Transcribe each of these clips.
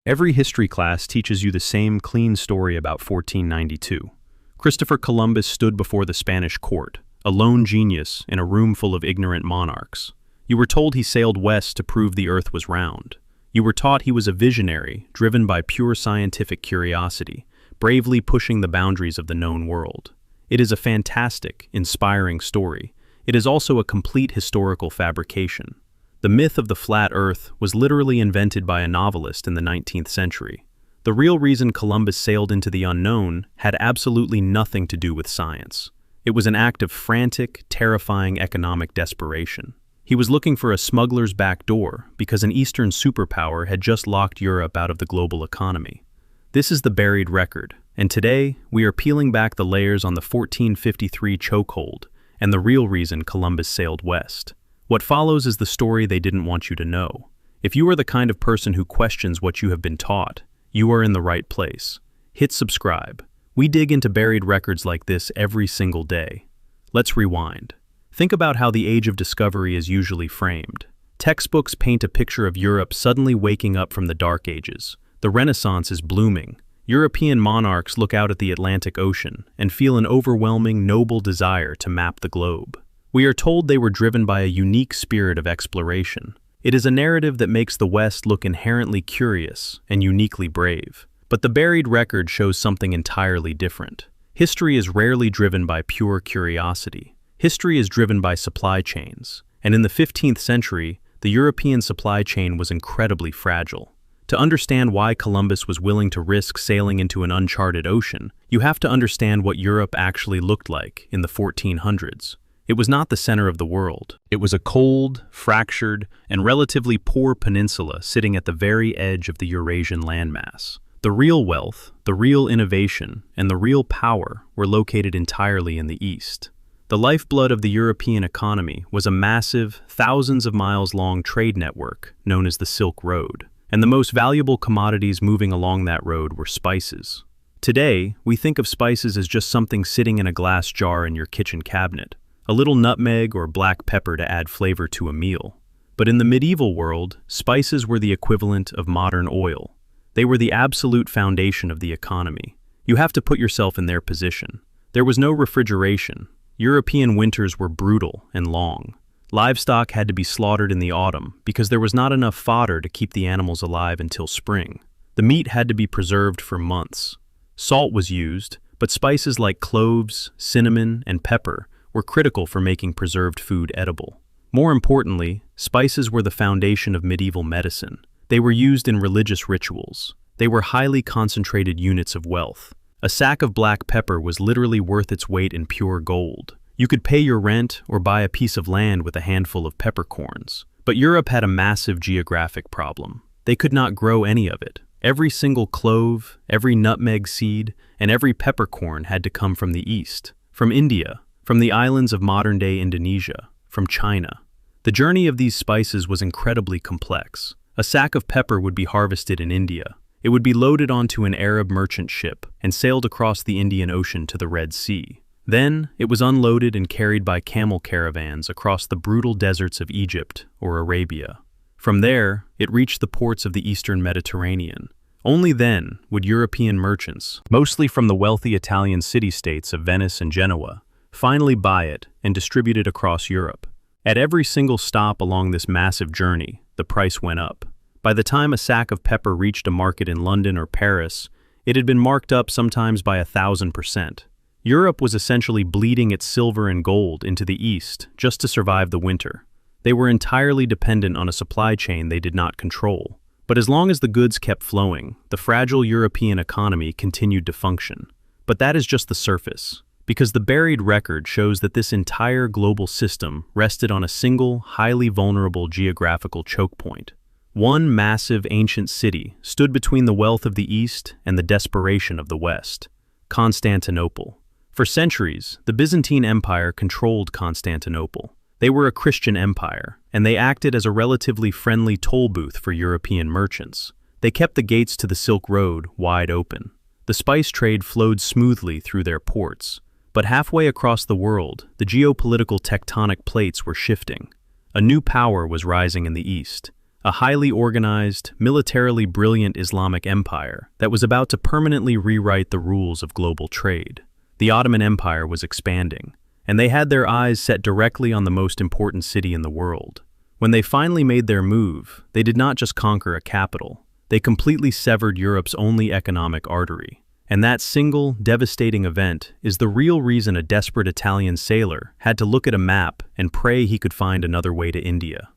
Every history class teaches you the same clean story about 1492. Christopher Columbus stood before the Spanish court, a lone genius in a room full of ignorant monarchs. You were told he sailed west to prove the earth was round. You were taught he was a visionary, driven by pure scientific curiosity, bravely pushing the boundaries of the known world. It is a fantastic, inspiring story. It is also a complete historical fabrication. The myth of the flat earth was literally invented by a novelist in the 19th century. The real reason Columbus sailed into the unknown had absolutely nothing to do with science. It was an act of frantic, terrifying economic desperation. He was looking for a smuggler's back door because an Eastern superpower had just locked Europe out of the global economy. This is the buried record, and today we are peeling back the layers on the 1453 chokehold and the real reason Columbus sailed west. What follows is the story they didn't want you to know. If you are the kind of person who questions what you have been taught, you are in the right place. Hit subscribe. We dig into buried records like this every single day. Let's rewind. Think about how the Age of Discovery is usually framed. Textbooks paint a picture of Europe suddenly waking up from the Dark Ages. The Renaissance is blooming. European monarchs look out at the Atlantic Ocean and feel an overwhelming, noble desire to map the globe. We are told they were driven by a unique spirit of exploration. It is a narrative that makes the West look inherently curious and uniquely brave. But the buried record shows something entirely different. History is rarely driven by pure curiosity. History is driven by supply chains. And in the 15th century, the European supply chain was incredibly fragile. To understand why Columbus was willing to risk sailing into an uncharted ocean, you have to understand what Europe actually looked like in the 1400s. It was not the center of the world. It was a cold, fractured, and relatively poor peninsula sitting at the very edge of the Eurasian landmass. The real wealth, the real innovation, and the real power were located entirely in the east. The lifeblood of the European economy was a massive, thousands of miles long trade network known as the Silk Road, and the most valuable commodities moving along that road were spices. Today, we think of spices as just something sitting in a glass jar in your kitchen cabinet. A little nutmeg or black pepper to add flavor to a meal. But in the medieval world, spices were the equivalent of modern oil. They were the absolute foundation of the economy. You have to put yourself in their position. There was no refrigeration. European winters were brutal and long. Livestock had to be slaughtered in the autumn because there was not enough fodder to keep the animals alive until spring. The meat had to be preserved for months. Salt was used, but spices like cloves, cinnamon, and pepper were critical for making preserved food edible. More importantly, spices were the foundation of medieval medicine. They were used in religious rituals. They were highly concentrated units of wealth. A sack of black pepper was literally worth its weight in pure gold. You could pay your rent or buy a piece of land with a handful of peppercorns. But Europe had a massive geographic problem. They could not grow any of it. Every single clove, every nutmeg seed, and every peppercorn had to come from the east, from India, from the islands of modern-day Indonesia, from China. The journey of these spices was incredibly complex. A sack of pepper would be harvested in India. It would be loaded onto an Arab merchant ship and sailed across the Indian Ocean to the Red Sea. Then, it was unloaded and carried by camel caravans across the brutal deserts of Egypt or Arabia. From there, it reached the ports of the Eastern Mediterranean. Only then would European merchants, mostly from the wealthy Italian city-states of Venice and Genoa, finally buy it and distribute it across Europe. At every single stop along this massive journey, the price went up. By the time a sack of pepper reached a market in London or Paris, it had been marked up sometimes by 1,000%. Europe was essentially bleeding its silver and gold into the east just to survive the winter. They were entirely dependent on a supply chain they did not control. But as long as the goods kept flowing, the fragile European economy continued to function. But that is just the surface. Because the buried record shows that this entire global system rested on a single, highly vulnerable geographical choke point. One massive ancient city stood between the wealth of the East and the desperation of the West: Constantinople. For centuries, the Byzantine Empire controlled Constantinople. They were a Christian empire, and they acted as a relatively friendly toll booth for European merchants. They kept the gates to the Silk Road wide open. The spice trade flowed smoothly through their ports. But halfway across the world, the geopolitical tectonic plates were shifting. A new power was rising in the east, a highly organized, militarily brilliant Islamic empire that was about to permanently rewrite the rules of global trade. The Ottoman Empire was expanding, and they had their eyes set directly on the most important city in the world. When they finally made their move, they did not just conquer a capital, they completely severed Europe's only economic artery. And that single, devastating event is the real reason a desperate Italian sailor had to look at a map and pray he could find another way to India.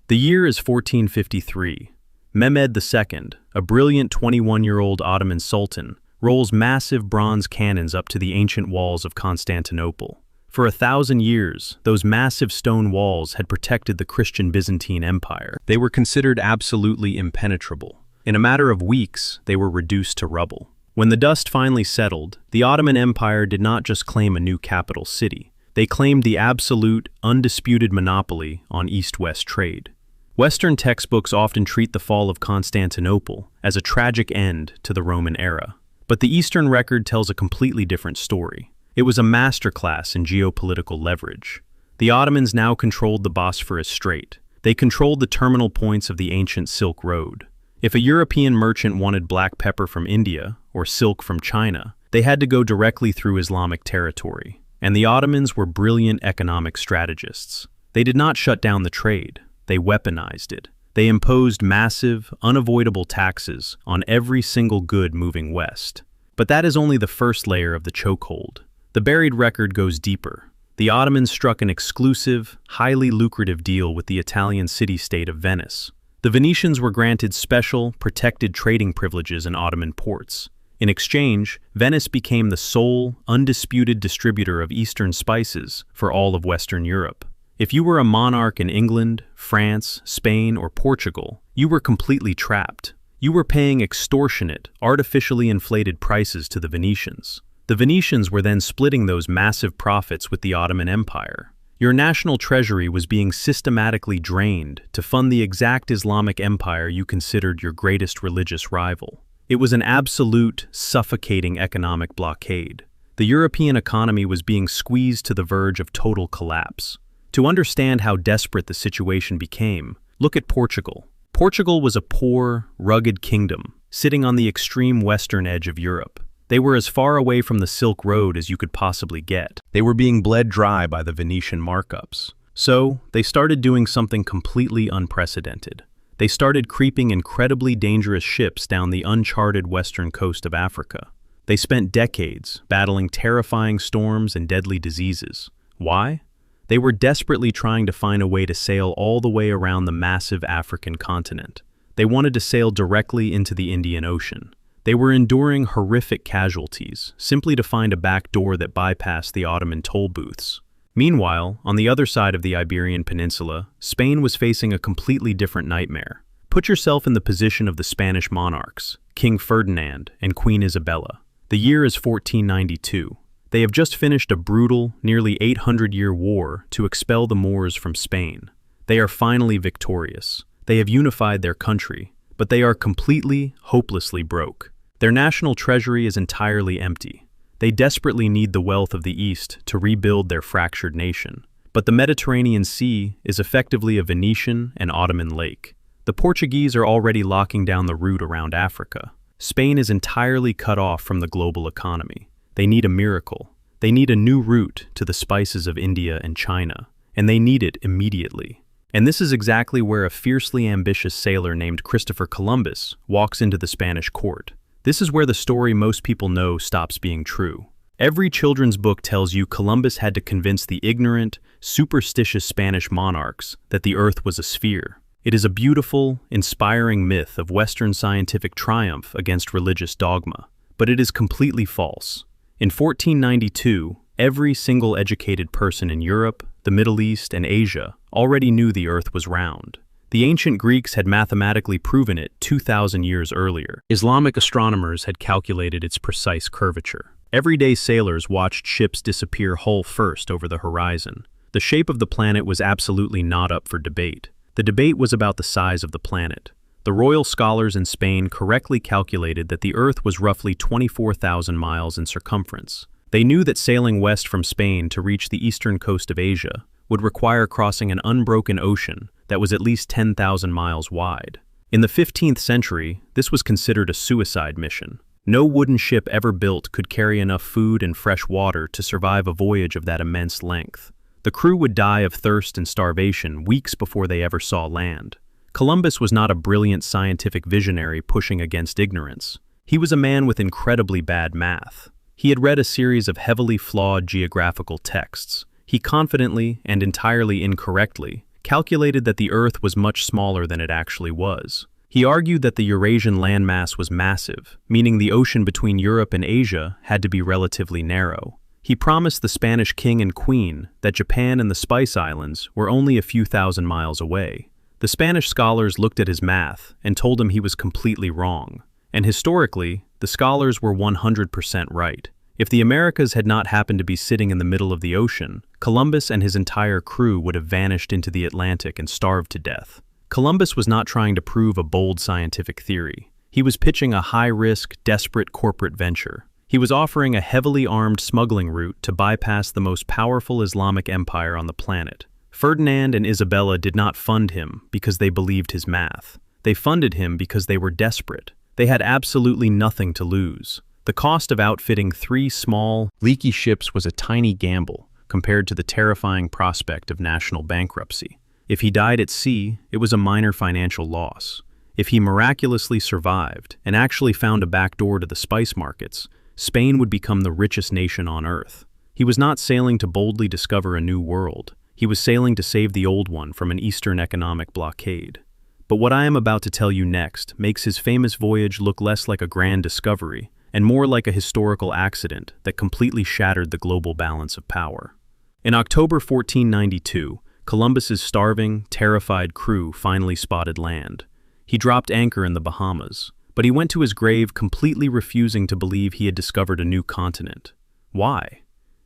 The year is 1453. Mehmed II, a brilliant 21-year-old Ottoman sultan, rolls massive bronze cannons up to the ancient walls of Constantinople. For 1,000 years, those massive stone walls had protected the Christian Byzantine Empire. They were considered absolutely impenetrable. In a matter of weeks, they were reduced to rubble. When the dust finally settled, the Ottoman Empire did not just claim a new capital city. They claimed the absolute, undisputed monopoly on East-West trade. Western textbooks often treat the fall of Constantinople as a tragic end to the Roman era. But the Eastern record tells a completely different story. It was a masterclass in geopolitical leverage. The Ottomans now controlled the Bosphorus Strait. They controlled the terminal points of the ancient Silk Road. If a European merchant wanted black pepper from India or silk from China, they had to go directly through Islamic territory. And the Ottomans were brilliant economic strategists. They did not shut down the trade, they weaponized it. They imposed massive, unavoidable taxes on every single good moving west. But that is only the first layer of the chokehold. The buried record goes deeper. The Ottomans struck an exclusive, highly lucrative deal with the Italian city-state of Venice. The Venetians were granted special, protected trading privileges in Ottoman ports. In exchange, Venice became the sole, undisputed distributor of Eastern spices for all of Western Europe. If you were a monarch in England, France, Spain, or Portugal, you were completely trapped. You were paying extortionate, artificially inflated prices to the Venetians. The Venetians were then splitting those massive profits with the Ottoman Empire. Your national treasury was being systematically drained to fund the exact Islamic empire you considered your greatest religious rival. It was an absolute, suffocating economic blockade. The European economy was being squeezed to the verge of total collapse. To understand how desperate the situation became, look at Portugal. Portugal was a poor, rugged kingdom, sitting on the extreme western edge of Europe. They were as far away from the Silk Road as you could possibly get. They were being bled dry by the Venetian markups. So, they started doing something completely unprecedented. They started creeping incredibly dangerous ships down the uncharted western coast of Africa. They spent decades battling terrifying storms and deadly diseases. Why? They were desperately trying to find a way to sail all the way around the massive African continent. They wanted to sail directly into the Indian Ocean. They were enduring horrific casualties simply to find a back door that bypassed the Ottoman toll booths. Meanwhile, on the other side of the Iberian Peninsula, Spain was facing a completely different nightmare. Put yourself in the position of the Spanish monarchs, King Ferdinand and Queen Isabella. The year is 1492. They have just finished a brutal, nearly 800-year war to expel the Moors from Spain. They are finally victorious. They have unified their country, but they are completely, hopelessly broke. Their national treasury is entirely empty. They desperately need the wealth of the East to rebuild their fractured nation. But the Mediterranean Sea is effectively a Venetian and Ottoman lake. The Portuguese are already locking down the route around Africa. Spain is entirely cut off from the global economy. They need a miracle. They need a new route to the spices of India and China, and they need it immediately. And this is exactly where a fiercely ambitious sailor named Christopher Columbus walks into the Spanish court. This is where the story most people know stops being true. Every children's book tells you Columbus had to convince the ignorant, superstitious Spanish monarchs that the Earth was a sphere. It is a beautiful, inspiring myth of Western scientific triumph against religious dogma. But it is completely false. In 1492, every single educated person in Europe, the Middle East, and Asia already knew the Earth was round. The ancient Greeks had mathematically proven it 2,000 years earlier. Islamic astronomers had calculated its precise curvature. Everyday sailors watched ships disappear hull first over the horizon. The shape of the planet was absolutely not up for debate. The debate was about the size of the planet. The royal scholars in Spain correctly calculated that the Earth was roughly 24,000 miles in circumference. They knew that sailing west from Spain to reach the eastern coast of Asia would require crossing an unbroken ocean that was at least 10,000 miles wide. In the 15th century, this was considered a suicide mission. No wooden ship ever built could carry enough food and fresh water to survive a voyage of that immense length. The crew would die of thirst and starvation weeks before they ever saw land. Columbus was not a brilliant scientific visionary pushing against ignorance. He was a man with incredibly bad math. He had read a series of heavily flawed geographical texts. He confidently, and entirely incorrectly, calculated that the Earth was much smaller than it actually was. He argued that the Eurasian landmass was massive, meaning the ocean between Europe and Asia had to be relatively narrow. He promised the Spanish king and queen that Japan and the Spice Islands were only a few thousand miles away. The Spanish scholars looked at his math and told him he was completely wrong. And historically, the scholars were 100% right. If the Americas had not happened to be sitting in the middle of the ocean, Columbus and his entire crew would have vanished into the Atlantic and starved to death. Columbus was not trying to prove a bold scientific theory. He was pitching a high-risk, desperate corporate venture. He was offering a heavily armed smuggling route to bypass the most powerful Islamic empire on the planet. Ferdinand and Isabella did not fund him because they believed his math. They funded him because they were desperate. They had absolutely nothing to lose. The cost of outfitting 3 small, leaky ships was a tiny gamble compared to the terrifying prospect of national bankruptcy. If he died at sea, it was a minor financial loss. If he miraculously survived and actually found a back door to the spice markets, Spain would become the richest nation on earth. He was not sailing to boldly discover a new world. He was sailing to save the old one from an Eastern economic blockade. But what I am about to tell you next makes his famous voyage look less like a grand discovery and more like a historical accident that completely shattered the global balance of power. In October 1492, Columbus's starving, terrified crew finally spotted land. He dropped anchor in the Bahamas, but he went to his grave completely refusing to believe he had discovered a new continent. Why?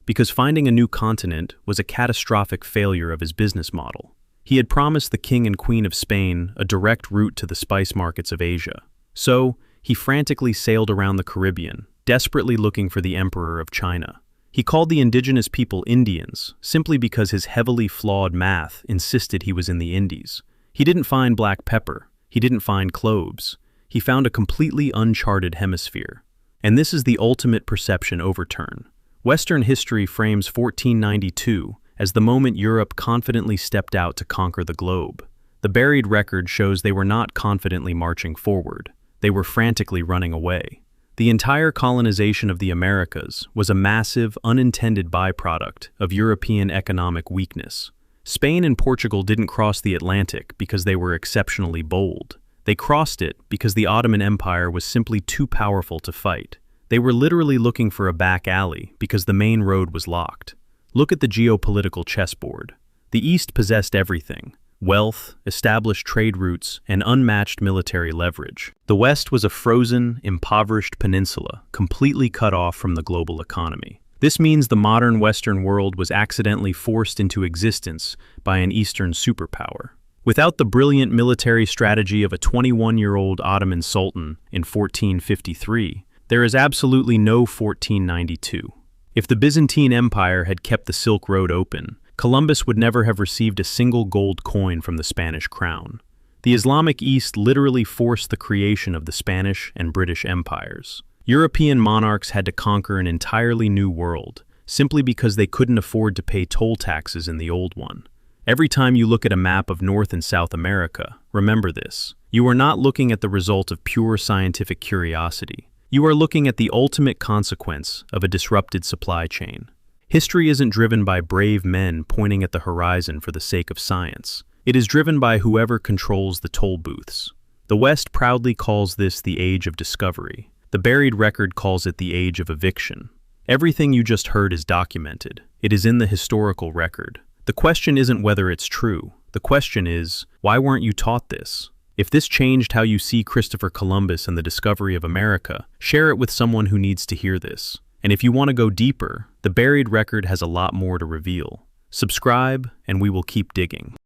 Because finding a new continent was a catastrophic failure of his business model. He had promised the king and queen of Spain a direct route to the spice markets of Asia. So, he frantically sailed around the Caribbean, desperately looking for the emperor of China. He called the indigenous people Indians, simply because his heavily flawed math insisted he was in the Indies. He didn't find black pepper. He didn't find cloves. He found a completely uncharted hemisphere. And this is the ultimate perception overturn. Western history frames 1492 as the moment Europe confidently stepped out to conquer the globe. The buried record shows they were not confidently marching forward. They were frantically running away. The entire colonization of the Americas was a massive, unintended byproduct of European economic weakness. Spain and Portugal didn't cross the Atlantic because they were exceptionally bold. They crossed it because the Ottoman Empire was simply too powerful to fight. They were literally looking for a back alley because the main road was locked. Look at the geopolitical chessboard. The East possessed everything: wealth, established trade routes, and unmatched military leverage. The West was a frozen, impoverished peninsula, completely cut off from the global economy. This means the modern Western world was accidentally forced into existence by an Eastern superpower. Without the brilliant military strategy of a 21-year-old Ottoman Sultan in 1453, there is absolutely no 1492. If the Byzantine Empire had kept the Silk Road open, Columbus would never have received a single gold coin from the Spanish crown. The Islamic East literally forced the creation of the Spanish and British empires. European monarchs had to conquer an entirely new world, simply because they couldn't afford to pay toll taxes in the old one. Every time you look at a map of North and South America, remember this: you are not looking at the result of pure scientific curiosity. You are looking at the ultimate consequence of a disrupted supply chain. History isn't driven by brave men pointing at the horizon for the sake of science. It is driven by whoever controls the toll booths. The West proudly calls this the Age of Discovery. The buried record calls it the Age of Eviction. Everything you just heard is documented. It is in the historical record. The question isn't whether it's true. The question is, why weren't you taught this? If this changed how you see Christopher Columbus and the discovery of America, share it with someone who needs to hear this. And if you want to go deeper, the buried record has a lot more to reveal. Subscribe, and we will keep digging.